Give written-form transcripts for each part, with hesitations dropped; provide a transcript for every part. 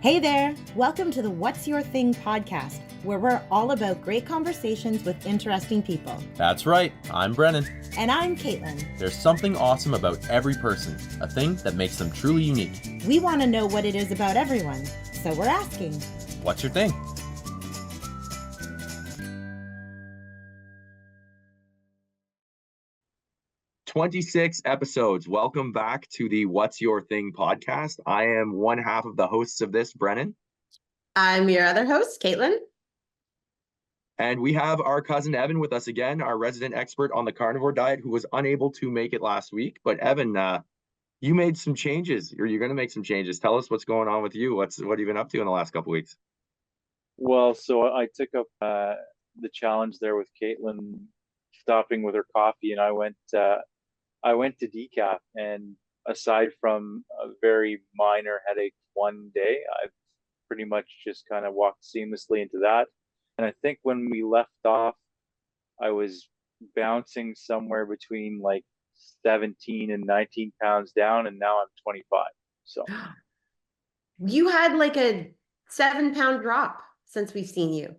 Hey there! Welcome to the What's Your Thing podcast, where we're all about great conversations with interesting people. That's right. I'm Brennan. And I'm Caitlin. There's something awesome about every person, a thing that makes them truly unique. We want to know what it is about everyone, so we're asking, What's your thing? "26 episodes. Welcome back to the What's Your Thing podcast. I am one half of the hosts of this, Brennan. I'm your other host, Caitlin. And we have our cousin Evan with us again, our resident expert on the carnivore diet, who was unable to make it last week. But Evan, you made some changes, or you're going to make some changes. Tell us what's going on with you. What have you been up to in the last couple weeks? Well, so I took up the challenge there with Caitlin stopping with her coffee, and I went to decaf. And aside from a very minor headache one day, I've pretty much just kind of walked seamlessly into that. And I think when we left off, I was bouncing somewhere between like 17 and 19 pounds down, and now I'm 25. So You had like a 7-pound drop since we've seen you.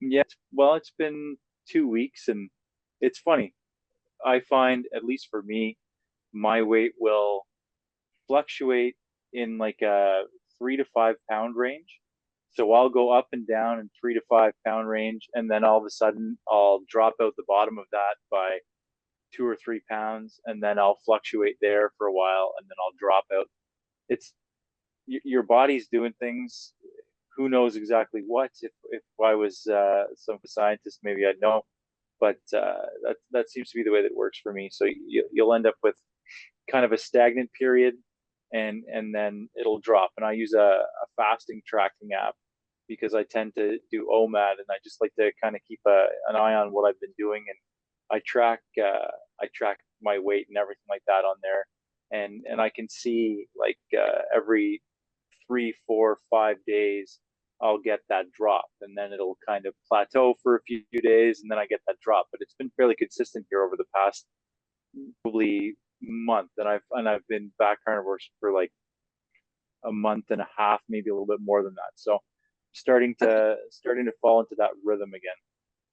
yeah, well, it's been 2 weeks, and it's funny. I find, at least for me, my weight will fluctuate in like a 3 to 5 pound range. So I'll go up and down in 3 to 5 pound range, and then all of a sudden I'll drop out the bottom of that by 2 or 3 pounds, and then I'll fluctuate there for a while, and then I'll drop out. It's your body's doing things. Who knows exactly what? If I was some scientist, maybe I'd know. But that seems to be the way that it works for me. So you'll end up with kind of a stagnant period, and then it'll drop. And I use a fasting tracking app because I tend to do OMAD, and I just like to kind of keep an eye on what I've been doing, and I track my weight and everything like that on there, and I can see like every 3, 4, 5 days I'll get that drop, and then it'll kind of plateau for a few days, and then I get that drop. But it's been fairly consistent here over the past probably month, and I've been back carnivores for like a month and a half, maybe a little bit more than that. So starting to fall into that rhythm again.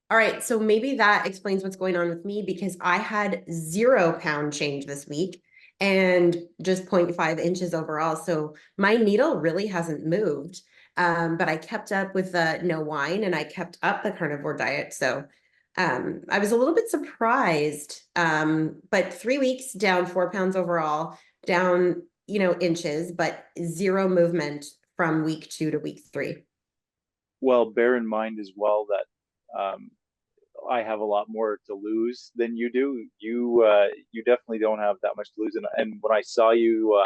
All right, so maybe that explains what's going on with me, because I had 0-pound change this week and just 0.5 inches overall. So my needle really hasn't moved. But I kept up with the no wine, and I kept up the carnivore diet. So I was a little bit surprised. But 3 weeks down 4 pounds overall, down, inches, but zero movement from week 2 to week 3. Well, bear in mind as well that I have a lot more to lose than you do. You definitely don't have that much to lose. And when I saw you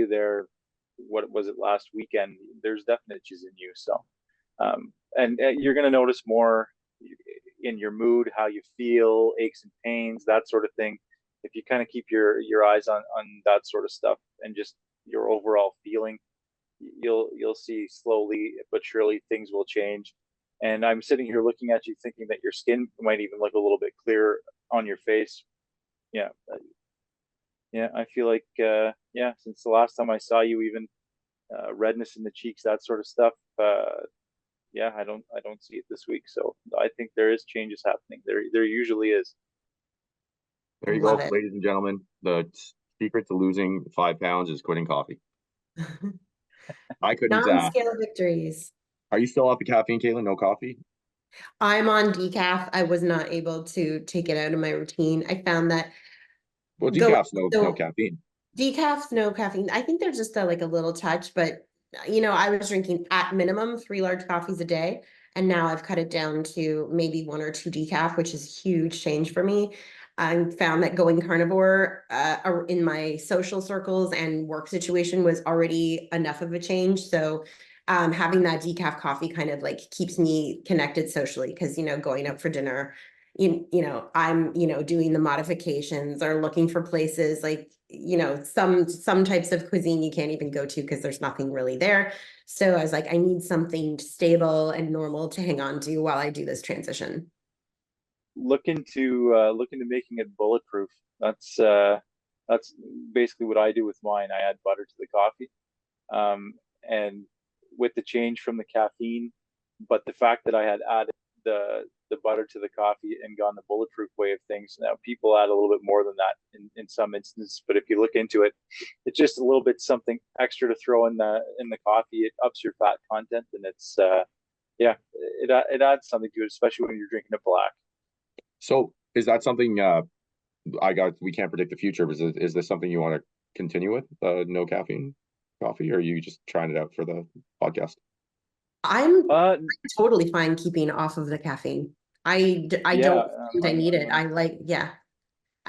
there, what was it, last weekend? There's definite itches in you. So, and you're going to notice more in your mood, how you feel, aches and pains, that sort of thing. If you kind of keep your eyes on that sort of stuff, and just your overall feeling, you'll see slowly but surely things will change. And I'm sitting here looking at you, thinking that your skin might even look a little bit clearer on your face. Yeah, yeah, I feel like yeah, since the last time I saw you, even redness in the cheeks, that sort of stuff. Yeah, I don't see it this week. So I think there is changes happening. There usually is. There you Love go, it. ladies and gentlemen. The secret to losing 5 pounds is quitting coffee. I couldn't. Non-scale victories. Are you still off the caffeine, Caitlin? No coffee? I'm on decaf. I was not able to take it out of my routine. I found that Well, go decaf's no so caffeine. decaf, no caffeine. I think there's just like a little touch, but I was drinking at minimum 3 large coffees a day, and now I've cut it down to maybe 1 or 2 decaf, which is a huge change for me. I found that going carnivore in my social circles and work situation was already enough of a change. So having that decaf coffee kind of like keeps me connected socially, because going out for dinner, I'm doing the modifications or looking for places like some types of cuisine you can't even go to because there's nothing really there. So I was like, I need something stable and normal to hang on to while I do this transition. Look into making it bulletproof. That's basically what I do with mine. I add butter to the coffee, And with the change from the caffeine, but the fact that I had added the butter to the coffee and gone the bulletproof way of things. Now people add a little bit more than that in some instances, but if you look into it, it's just a little bit something extra to throw in the coffee. It ups your fat content, and it's yeah, it adds something to it, especially when you're drinking a black. So is that something we can't predict the future, but is this something you want to continue with, no caffeine coffee, or are you just trying it out for the podcast? I'm totally fine keeping off of the caffeine. I don't think I need it. I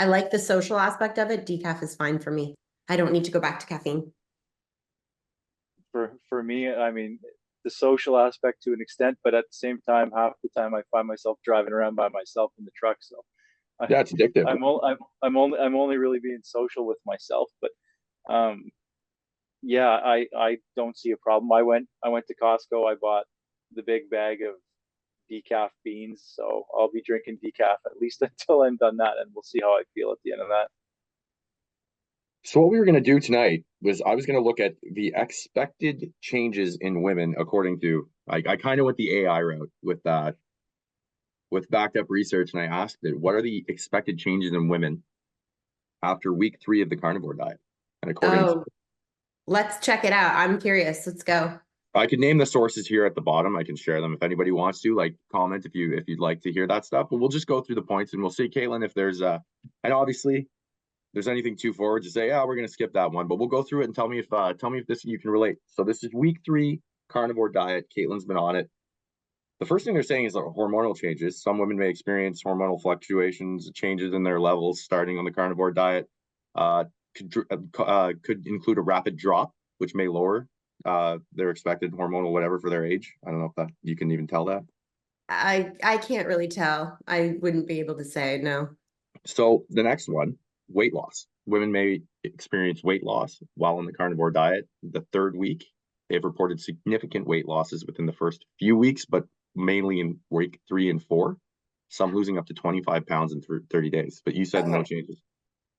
like the social aspect of it. Decaf is fine for me. I don't need to go back to caffeine. For me, I mean, the social aspect to an extent, but at the same time, half the time I find myself driving around by myself in the truck. So yeah, it's addictive. I'm only really being social with myself, but yeah, I don't see a problem. I went to Costco. I bought the big bag of decaf beans, so I'll be drinking decaf at least until I'm done that, and we'll see how I feel at the end of that. So what we were going to do tonight was I was going to look at the expected changes in women according to, I kind of went the AI route with that, with backed up research, and I asked it, what are the expected changes in women after week 3 of the carnivore diet? And according to, let's check it out. I'm curious. Let's go. I could name the sources here at the bottom. I can share them if anybody wants to, like, comment if you'd like to hear that stuff. But we'll just go through the points and we'll see, Caitlin, if there's and obviously there's anything too forward to say, yeah, we're going to skip that one, but we'll go through it and tell me if this you can relate. So this is week 3 carnivore diet. Caitlin's been on it. The first thing they're saying is hormonal changes. Some women may experience hormonal fluctuations, changes in their levels starting on the carnivore diet. Could include a rapid drop, which may lower their expected hormonal whatever for their age. I don't know if that you can even tell that. I can't really tell. I wouldn't be able to say no. So the next one, weight loss. Women may experience weight loss while on the carnivore diet. The 3rd week, they've reported significant weight losses within the first few weeks, but mainly in week 3 and 4. Some losing up to 25 pounds in 30 days. But you said no changes.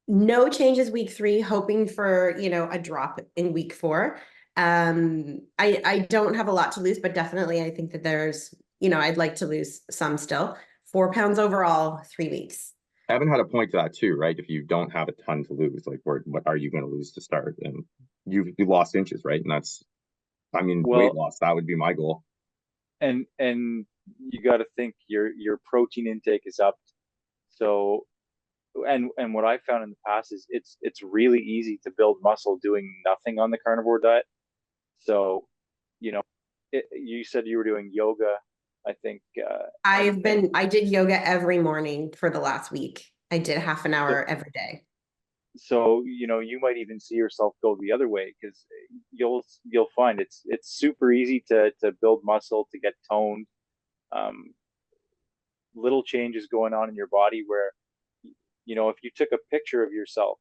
No changes week 3, hoping for, a drop in week 4. I don't have a lot to lose, but definitely I think that there's, I'd like to lose some still. 4 pounds overall, 3 weeks. Evan had a point to that too, right? If you don't have a ton to lose, like what are you going to lose to start? And you lost inches, right? And that's, weight loss, that would be my goal. And you got to think your protein intake is up. So, and what I found in the past is it's really easy to build muscle doing nothing on the carnivore diet. So, you said you were doing yoga. I think I did yoga every morning for the last week. I did half an hour every day. So, you might even see yourself go the other way, because you'll find it's super easy to build muscle, to get toned. Little changes going on in your body where, if you took a picture of yourself,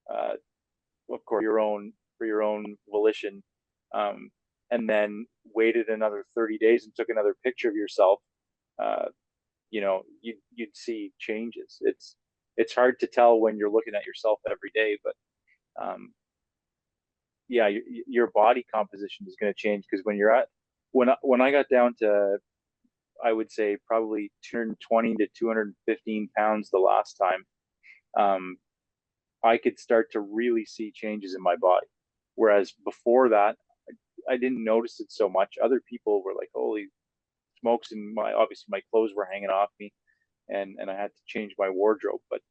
of course, for your own volition, and then waited another 30 days and took another picture of yourself, you'd see changes. It's hard to tell when you're looking at yourself every day, but yeah, your body composition is going to change, because when I got down to, I would say probably 220 to 215 pounds the last time, I could start to really see changes in my body. Whereas before that, I didn't notice it so much. Other people were like, holy smokes, and obviously my clothes were hanging off me, and I had to change my wardrobe. But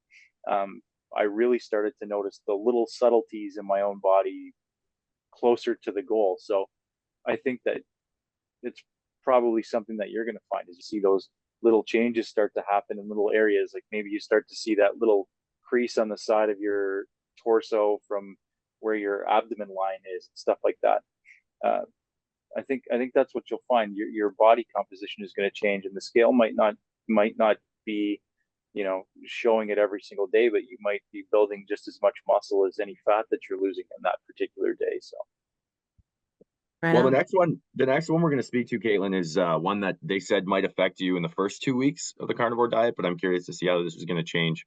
I really started to notice the little subtleties in my own body closer to the goal. So I think that it's probably something that you're going to find, is you see those little changes start to happen in little areas. Like maybe you start to see that little crease on the side of your torso from where your abdomen line is, and stuff like that. I think that's what you'll find. Your body composition is going to change, and the scale might not be, showing it every single day, but you might be building just as much muscle as any fat that you're losing in that particular day. So. Well, the next one we're going to speak to, Caitlin, is one that they said might affect you in the first 2 weeks of the carnivore diet, but I'm curious to see how this is going to change.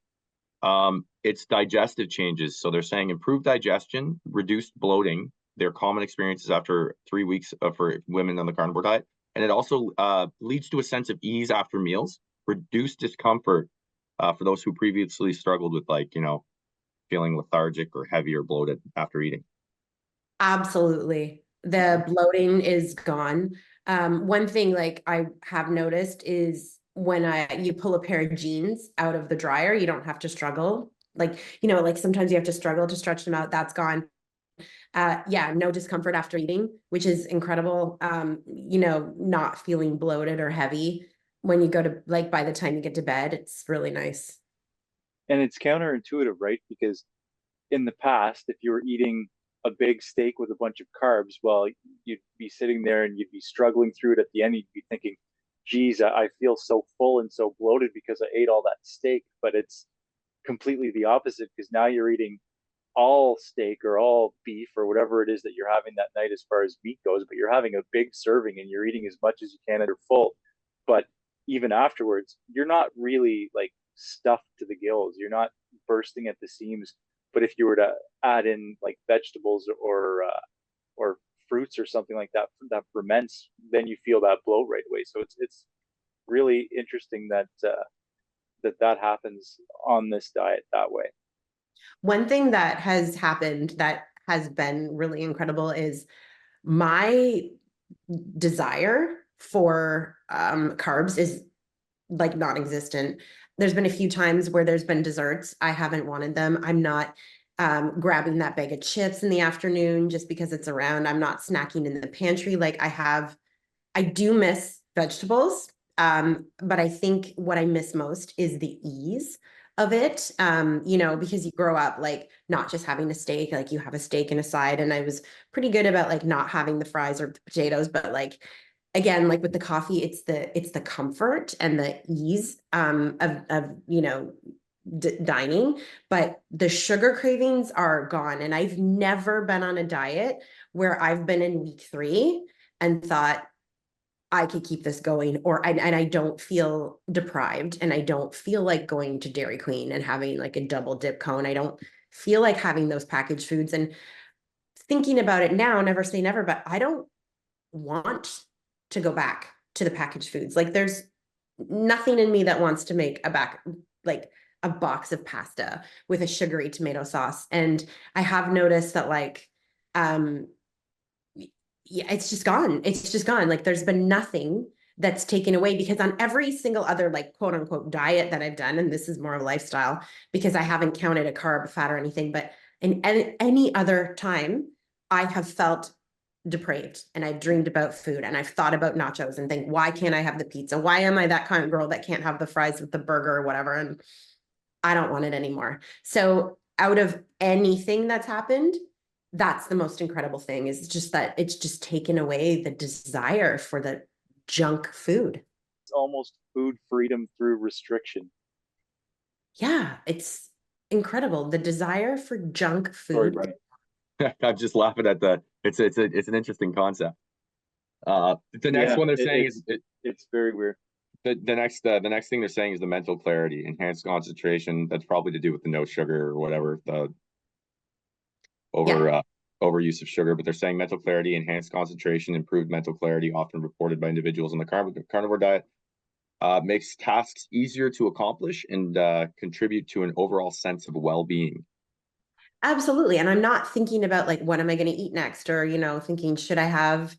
It's digestive changes. So they're saying improved digestion, reduced bloating, their common experiences after 3 weeks for women on the carnivore diet. And it also leads to a sense of ease after meals, reduced discomfort for those who previously struggled with, like, feeling lethargic or heavy or bloated after eating. Absolutely. The bloating is gone. One thing like I have noticed is when you pull a pair of jeans out of the dryer, you don't have to struggle. Like, like sometimes you have to struggle to stretch them out. That's gone. Yeah, no discomfort after eating, which is incredible. Not feeling bloated or heavy when you go to, like, by the time you get to bed, it's really nice. And it's counterintuitive, right? Because in the past, if you were eating a big steak with a bunch of carbs, well, you'd be sitting there and you'd be struggling through it at the end. You'd be thinking, geez, I feel so full and so bloated because I ate all that steak. But it's completely the opposite, because now you're eating all steak or all beef or whatever it is that you're having that night as far as meat goes, but you're having a big serving and you're eating as much as you can and you're full. But even afterwards, you're not really like stuffed to the gills. You're not bursting at the seams. But if you were to add in like vegetables or fruits or something like that that ferments, then you feel that bloat right away. So it's really interesting that that happens on this diet that way. One thing that has happened that has been really incredible is my desire for carbs is like non-existent. There's been a few times where there's been desserts. I haven't wanted them. I'm not grabbing that bag of chips in the afternoon just because it's around. I'm not snacking in the pantry. Like I do miss vegetables. But I think what I miss most is the ease of it. Because you grow up like not just having a steak, like you have a steak and a side. And I was pretty good about like not having the fries or the potatoes, but like again, like with the coffee, it's the comfort and the ease of dining, but the sugar cravings are gone. And I've never been on a diet where I've been in week 3 and thought, I could keep this going, and I don't feel deprived, and I don't feel like going to Dairy Queen and having like a double dip cone. I don't feel like having those packaged foods. And thinking about it now, never say never, but I don't want to go back to the packaged foods. Like there's nothing in me that wants to make like a box of pasta with a sugary tomato sauce. And I have noticed that like yeah, it's just gone. It's just gone. Like there's been nothing that's taken away, because on every single other like quote unquote diet that I've done, and this is more of a lifestyle because I haven't counted a carb, fat, or anything, but in any other time, I have felt depraved and I've dreamed about food and I've thought about nachos and think, why can't I have the pizza? Why am I that kind of girl that can't have the fries with the burger or whatever? And I don't want it anymore. So out of anything that's happened, that's the most incredible thing, is just that it's just taken away the desire for the junk food. It's almost food freedom through restriction. Yeah, it's incredible. The desire for junk Sorry, food. Brian. I'm just laughing at it's an interesting concept. The next one they're saying is it's very weird. The next thing they're saying is the mental clarity, enhanced concentration. That's probably to do with the no sugar or whatever, the overuse of sugar. But they're saying mental clarity, enhanced concentration, improved mental clarity, often reported by individuals on the carnivore diet, makes tasks easier to accomplish and contribute to an overall sense of well-being. Absolutely. And I'm not thinking about like, what am I going to eat next? Or, thinking, should I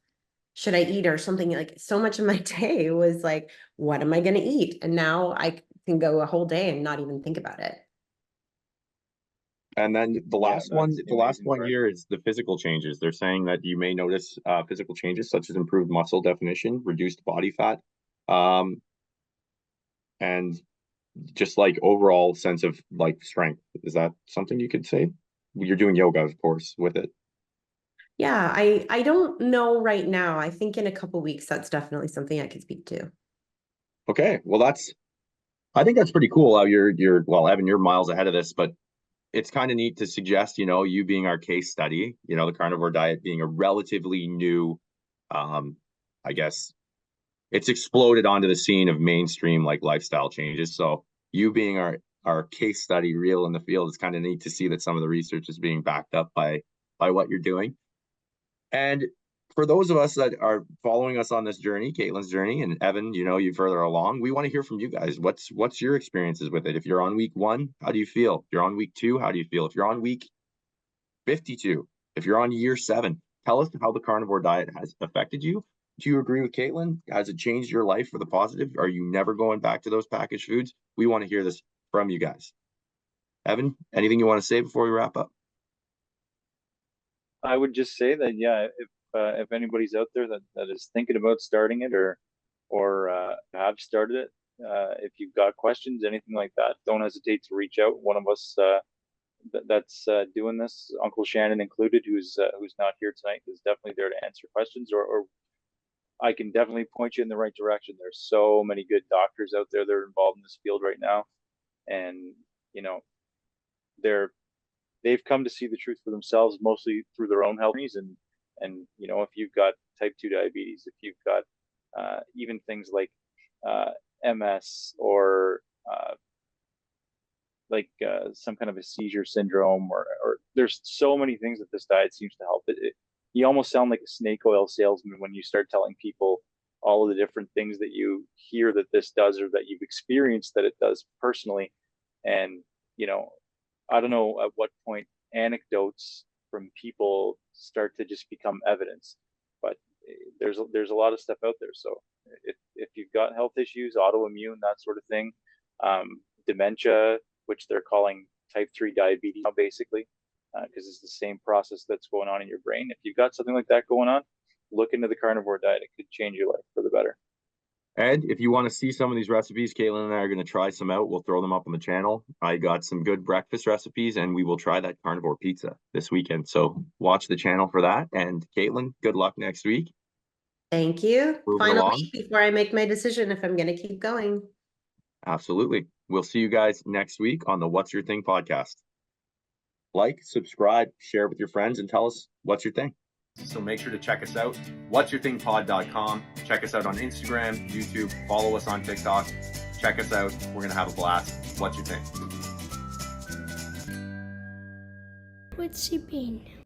eat or something? Like so much of my day was like, what am I going to eat? And now I can go a whole day and not even think about it. And then the last one part. here is the physical changes. They're saying that you may notice physical changes such as improved muscle definition, reduced body fat, and just like overall sense of like strength. Is that something you could say? You're doing yoga, of course, with it. Yeah, I don't know right now. I think in a couple weeks, that's definitely something I could speak to. Okay, well I think that's pretty cool. Well, Evan, you're miles ahead of this, but it's kind of neat to suggest, you being our case study, the carnivore diet being a relatively new, I guess it's exploded onto the scene of mainstream like lifestyle changes. So you being our case study real in the field, it's kind of neat to see that some of the research is being backed up by what you're doing. And for those of us that are following us on this journey, Caitlin's journey, and Evan, you further along, we want to hear from you guys. What's your experiences with it? If you're on week 1, how do you feel? If you're on week 2, how do you feel? If you're on week 52, if you're on year 7, tell us how the carnivore diet has affected you. Do you agree with Caitlin? Has it changed your life for the positive? Are you never going back to those packaged foods? We want to hear this from you guys. Evan, anything you want to say before we wrap up? I would just say that, yeah, if anybody's out there that is thinking about starting it or have started it, if you've got questions, anything like that, don't hesitate to reach out. One of us that's doing this, Uncle Shannon included, who's not here tonight, is definitely there to answer questions, or I can definitely point you in the right direction. There's so many good doctors out there that are involved in this field right now, and they've come to see the truth for themselves, mostly through their own health journeys. And if you've got type 2 diabetes, if you've got even things like MS or some kind of a seizure syndrome, or there's so many things that this diet seems to help. You almost sound like a snake oil salesman when you start telling people all of the different things that you hear that this does, or that you've experienced that it does personally. And I don't know at what point anecdotes from people start to just become evidence, but there's a lot of stuff out there. So if you've got health issues, autoimmune, that sort of thing, dementia, which they're calling type 3 diabetes now, basically, because it's the same process that's going on in your brain. If you've got something like that going on, look into the carnivore diet. It could change your life for the better. And if you want to see some of these recipes, Caitlin and I are going to try some out. We'll throw them up on the channel. I got some good breakfast recipes, and we will try that carnivore pizza this weekend. So watch the channel for that. And Caitlin, good luck next week. Thank you. Move it Final along. week before I make my decision if I'm going to keep going. Absolutely. We'll see you guys next week on the What's Your Thing podcast. Like, subscribe, share with your friends, and tell us what's your thing. So make sure to check us out, what'syourthingpod.com. Check us out on Instagram, YouTube, follow us on TikTok. Check us out. We're going to have a blast. What's your thing? What's your thing?